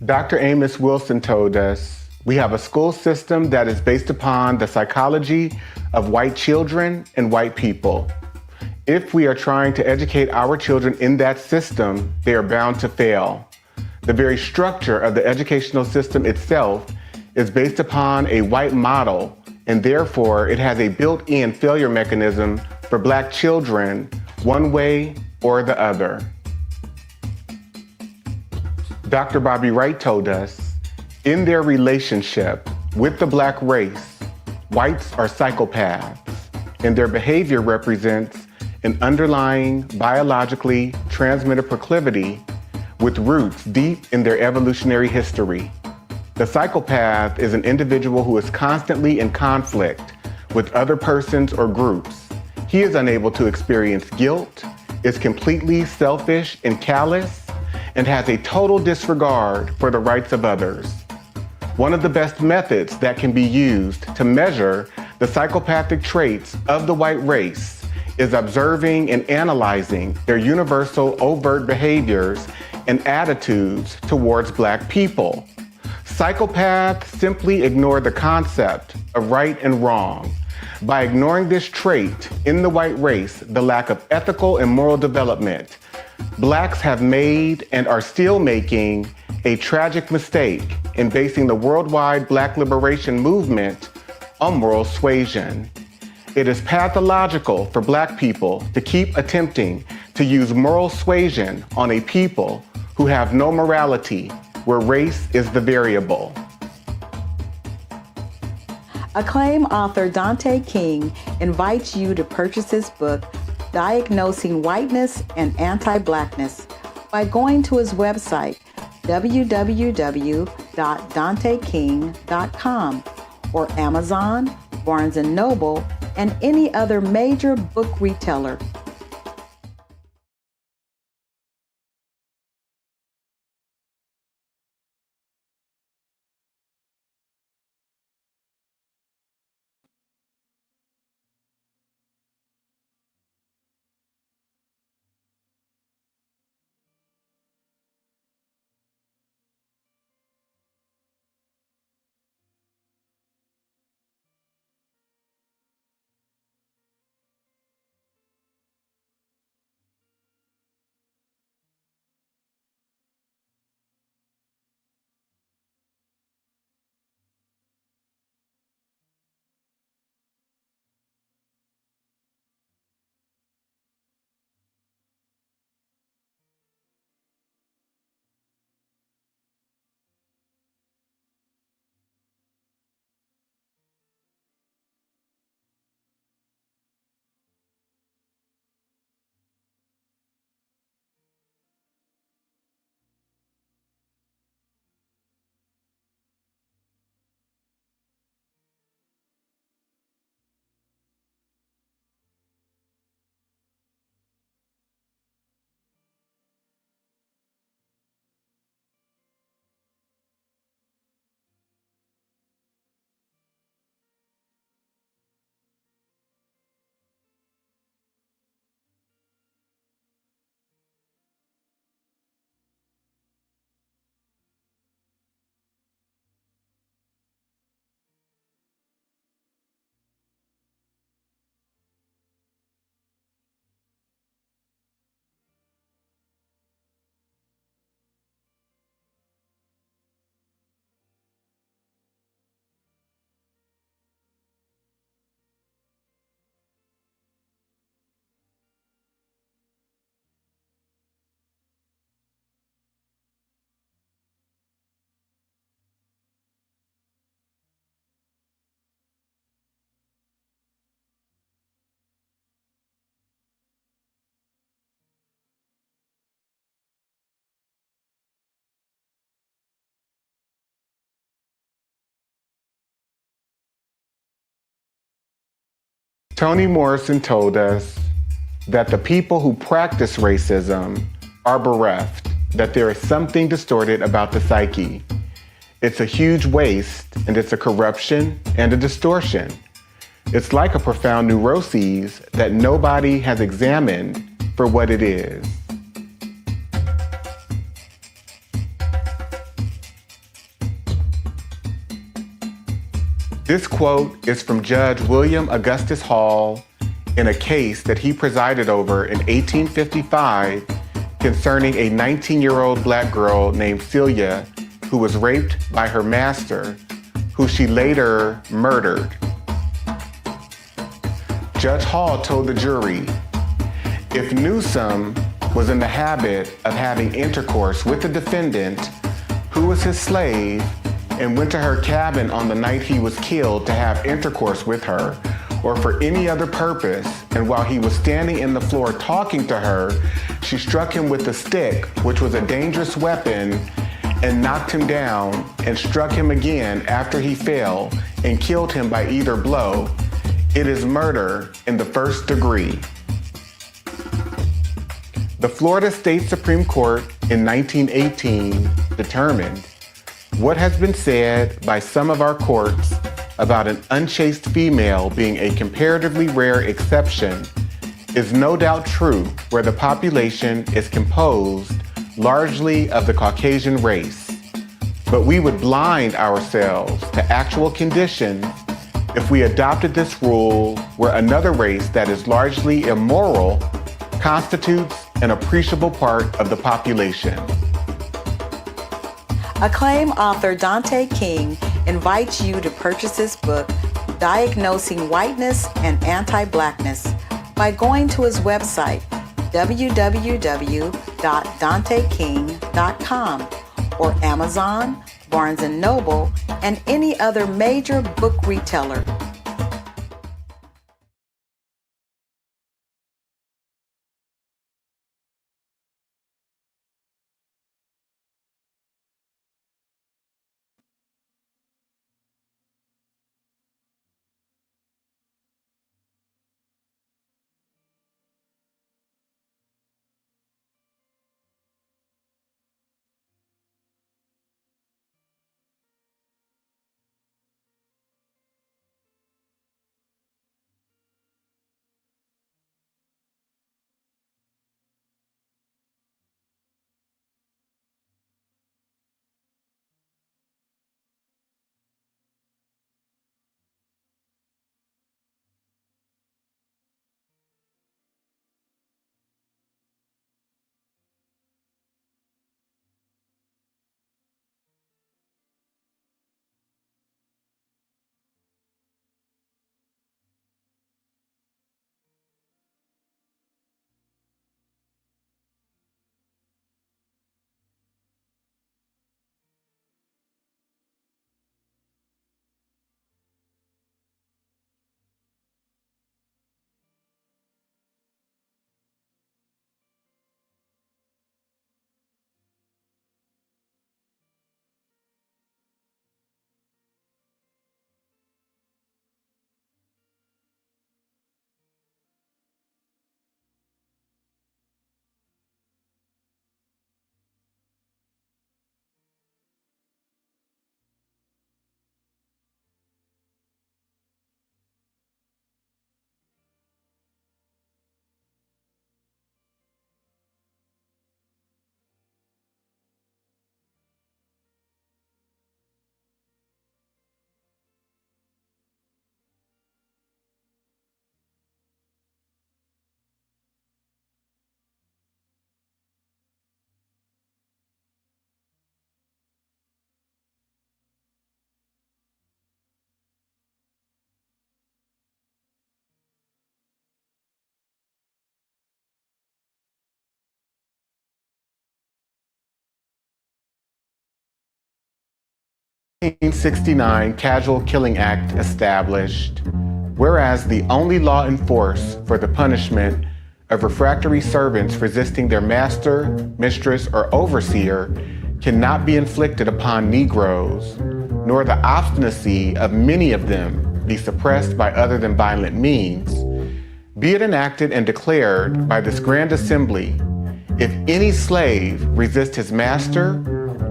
Dr. Amos Wilson told us, we have a school system that is based upon the psychology of white children and white people. If we are trying to educate our children in that system, they are bound to fail. The very structure of the educational system itself is based upon a white model, and therefore it has a built-in failure mechanism for Black children, one way or the other. Dr. Bobby Wright told us, in their relationship with the Black race, whites are psychopaths, and their behavior represents an underlying biologically transmitted proclivity with roots deep in their evolutionary history. The psychopath is an individual who is constantly in conflict with other persons or groups. He is unable to experience guilt, is completely selfish and callous, and has a total disregard for the rights of others. One of the best methods that can be used to measure the psychopathic traits of the white race is observing and analyzing their universal overt behaviors and attitudes towards Black people. Psychopaths simply ignore the concept of right and wrong. By ignoring this trait in the white race, the lack of ethical and moral development, Blacks have made and are still making a tragic mistake in basing the worldwide Black liberation movement on moral suasion. It is pathological for Black people to keep attempting to use moral suasion on a people who have no morality, where race is the variable. Acclaimed author Dante King invites you to purchase his book, Diagnosing Whiteness and Anti-Blackness, by going to his website, www.danteking.com, or Amazon, Barnes & Noble, and any other major book retailer. Toni Morrison told us that the people who practice racism are bereft, that there is something distorted about the psyche. It's a huge waste, and it's a corruption and a distortion. It's like a profound neuroses that nobody has examined for what it is. This quote is from Judge William Augustus Hall in a case that he presided over in 1855 concerning a 19-year-old black girl named Celia who was raped by her master, who she later murdered. Judge Hall told the jury, if Newsom was in the habit of having intercourse with the defendant, who was his slave, and went to her cabin on the night he was killed to have intercourse with her, or for any other purpose, and while he was standing in the floor talking to her, she struck him with a stick, which was a dangerous weapon, and knocked him down, and struck him again after he fell, and killed him by either blow, it is murder in the first degree. The Florida State Supreme Court in 1918 determined what has been said by some of our courts about an unchaste female being a comparatively rare exception is no doubt true where the population is composed largely of the Caucasian race. But we would blind ourselves to actual conditions if we adopted this rule where another race that is largely immoral constitutes an appreciable part of the population. Acclaimed author Dante King invites you to purchase his book, Diagnosing Whiteness and Anti-Blackness, by going to his website, www.danteking.com, or Amazon, Barnes & Noble, and any other major book retailer. The 1969 Casual Killing Act established, whereas the only law in force for the punishment of refractory servants resisting their master, mistress, or overseer cannot be inflicted upon Negroes, nor the obstinacy of many of them be suppressed by other than violent means, be it enacted and declared by this grand assembly, if any slave resist his master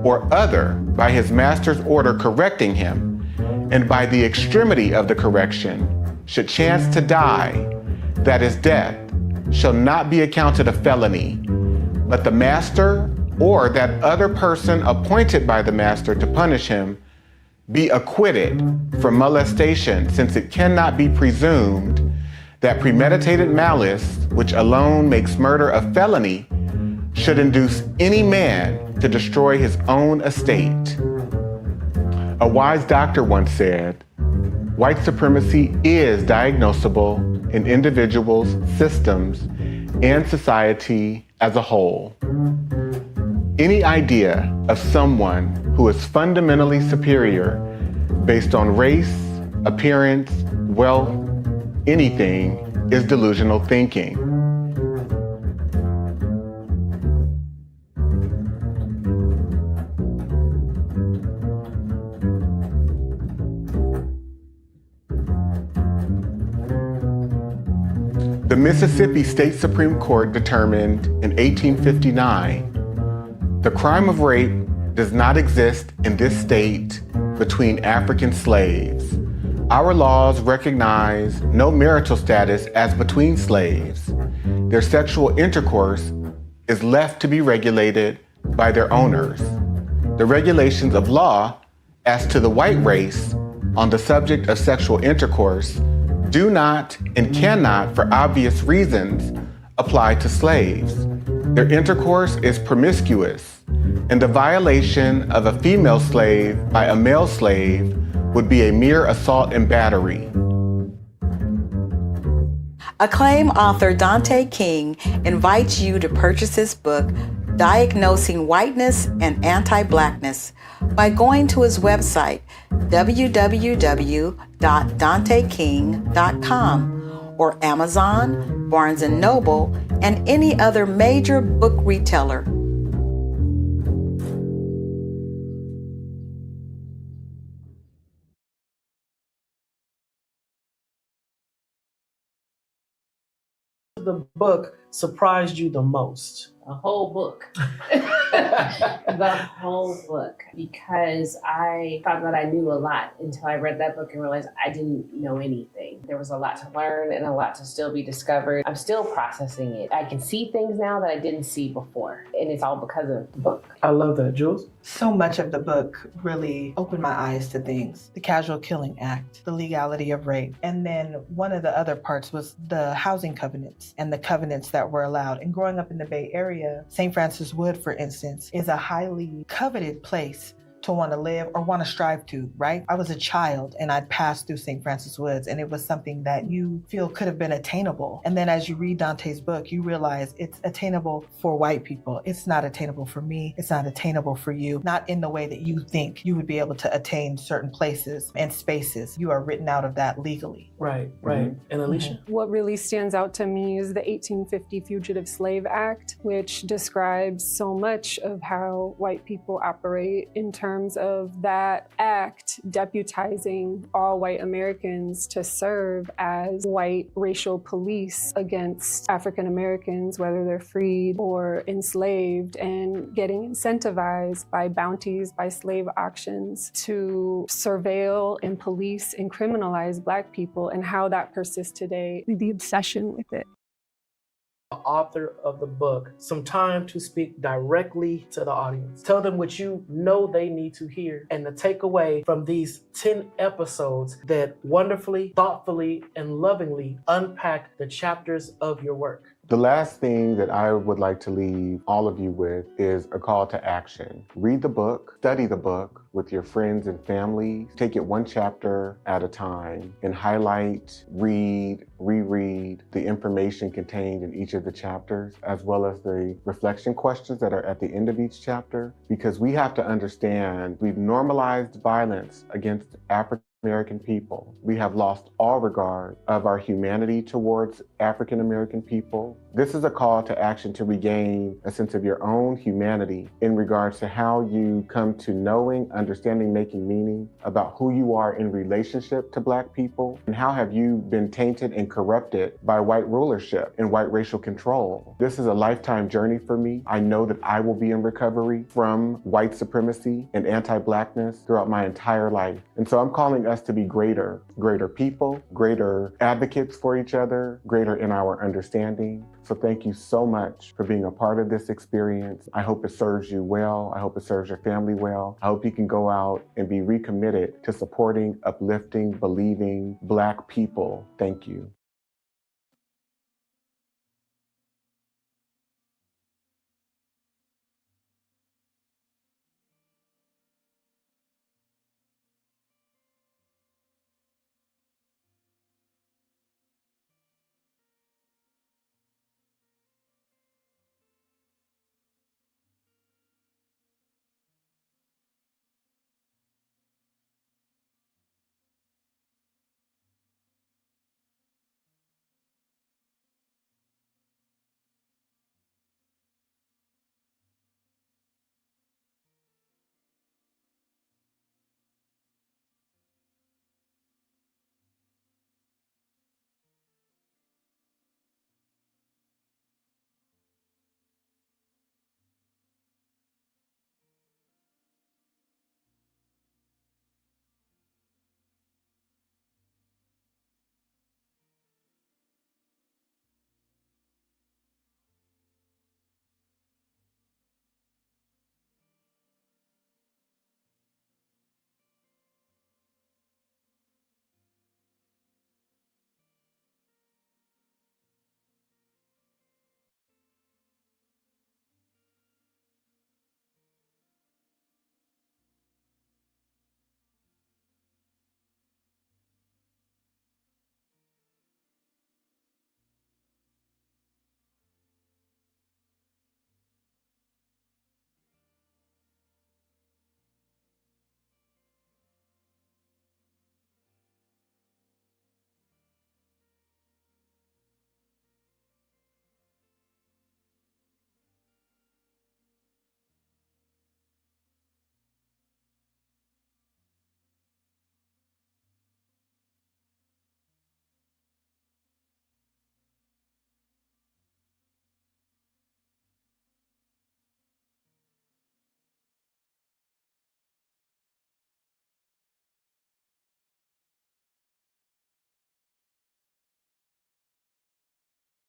or other by his master's order correcting him, and by the extremity of the correction should chance to die, that his death shall not be accounted a felony, but the master or that other person appointed by the master to punish him be acquitted from molestation, since it cannot be presumed that premeditated malice, which alone makes murder a felony, should induce any man to destroy his own estate. A wise doctor once said, white supremacy is diagnosable in individuals, systems, and society as a whole. Any idea of someone who is fundamentally superior based on race, appearance, wealth, anything is delusional thinking. The Mississippi State Supreme Court determined in 1859 the crime of rape does not exist in this state between African slaves. Our laws recognize no marital status as between slaves. Their sexual intercourse is left to be regulated by their owners. The regulations of law as to the white race on the subject of sexual intercourse do not and cannot, for obvious reasons, apply to slaves. Their intercourse is promiscuous, and the violation of a female slave by a male slave would be a mere assault and battery. Acclaimed author Dante King invites you to purchase his book, Diagnosing Whiteness and Anti-Blackness, by going to his website, www.danteking.com, or Amazon, Barnes & Noble, and any other major book retailer. The book surprised you the most? A whole book. The whole book. Because I thought that I knew a lot until I read that book and realized I didn't know anything. There was a lot to learn and a lot to still be discovered. I'm still processing it. I can see things now that I didn't see before. And it's all because of the book. I love that. Jules? So much of the book really opened my eyes to things. The Casual Killing Act, the legality of rape. And then one of the other parts was the housing covenants and the covenants that were allowed. And growing up in the Bay Area, St. Francis Wood, for instance, is a highly coveted place to want to live or want to strive to, right? I was a child and I'd passed through St. Francis Woods, and it was something that you feel could have been attainable. And then as you read Dante's book, you realize it's attainable for white people. It's not attainable for me. It's not attainable for you, not in the way that you think you would be able to attain certain places and spaces. You are written out of that legally. Right. And Alicia? What really stands out to me is the 1850 Fugitive Slave Act, which describes so much of how white people operate in terms of that act deputizing all white Americans to serve as white racial police against African Americans, whether they're freed or enslaved, and getting incentivized by bounties, by slave auctions to surveil and police and criminalize Black people, and how that persists today, the obsession with it. The author of the book, some time to speak directly to the audience. Tell them what you know they need to hear and the takeaway from these 10 episodes that wonderfully, thoughtfully, and lovingly unpack the chapters of your work. The last thing that I would like to leave all of you with is a call to action. Read the book, study the book with your friends and family. Take it one chapter at a time and highlight, read, reread the information contained in each of the chapters, as well as the reflection questions that are at the end of each chapter, because we have to understand we've normalized violence against African American people. We have lost all regard of our humanity towards African American people. This is a call to action to regain a sense of your own humanity in regards to how you come to knowing, understanding, making meaning about who you are in relationship to Black people, and how have you been tainted and corrupted by white rulership and white racial control. This is a lifetime journey for me. I know that I will be in recovery from white supremacy and anti-Blackness throughout my entire life. And so I'm calling us to be greater people, greater advocates for each other, greater in our understanding. So thank you so much for being a part of this experience. I hope it serves you well. I hope it serves your family well. I hope you can go out and be recommitted to supporting, uplifting, believing Black people. Thank you.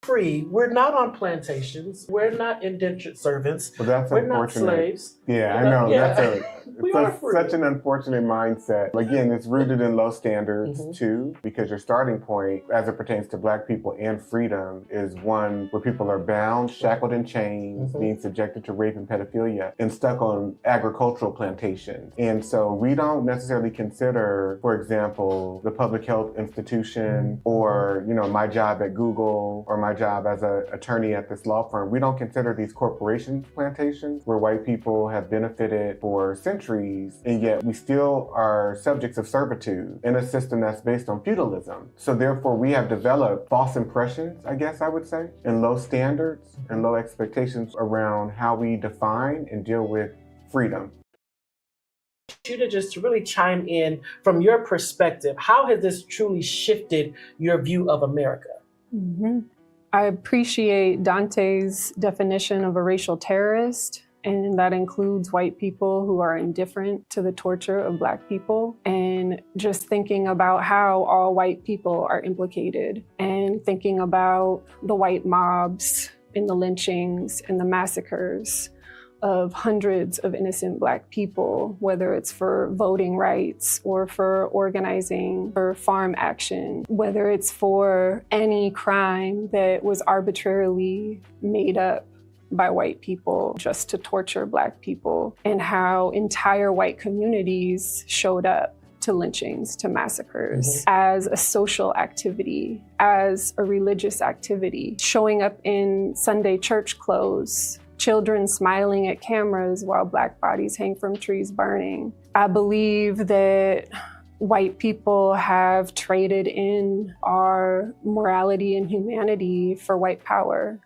Free. We're not on plantations. We're not indentured servants. Well, that's We're not unfortunate. slaves. Yeah, I know. Yeah. We are That's free. such an unfortunate mindset. Again, it's rooted in low standards too, because your starting point, as it pertains to Black people and freedom, is one where people are bound, shackled in chains, being subjected to rape and pedophilia, and stuck on agricultural plantations. And so we don't necessarily consider, for example, the public health institution or, my job at Google or my job as an attorney at this law firm. We don't consider these corporation plantations where white people have benefited for centuries, and yet we still are subjects of servitude in a system that's based on feudalism. So therefore we have developed false impressions, I guess I would say, and low standards and low expectations around how we define and deal with freedom. You to just really chime in from your perspective. How has this truly shifted your view of America? I appreciate Dante's definition of a racial terrorist, and that includes white people who are indifferent to the torture of Black people, and just thinking about how all white people are implicated, and thinking about the white mobs and the lynchings and the massacres of hundreds of innocent Black people, whether it's for voting rights or for organizing for farm action, whether it's for any crime that was arbitrarily made up by white people just to torture Black people, and how entire white communities showed up to lynchings, to massacres, as a social activity, as a religious activity, showing up in Sunday church clothes, children smiling at cameras while Black bodies hang from trees burning. I believe that white people have traded in our morality and humanity for white power.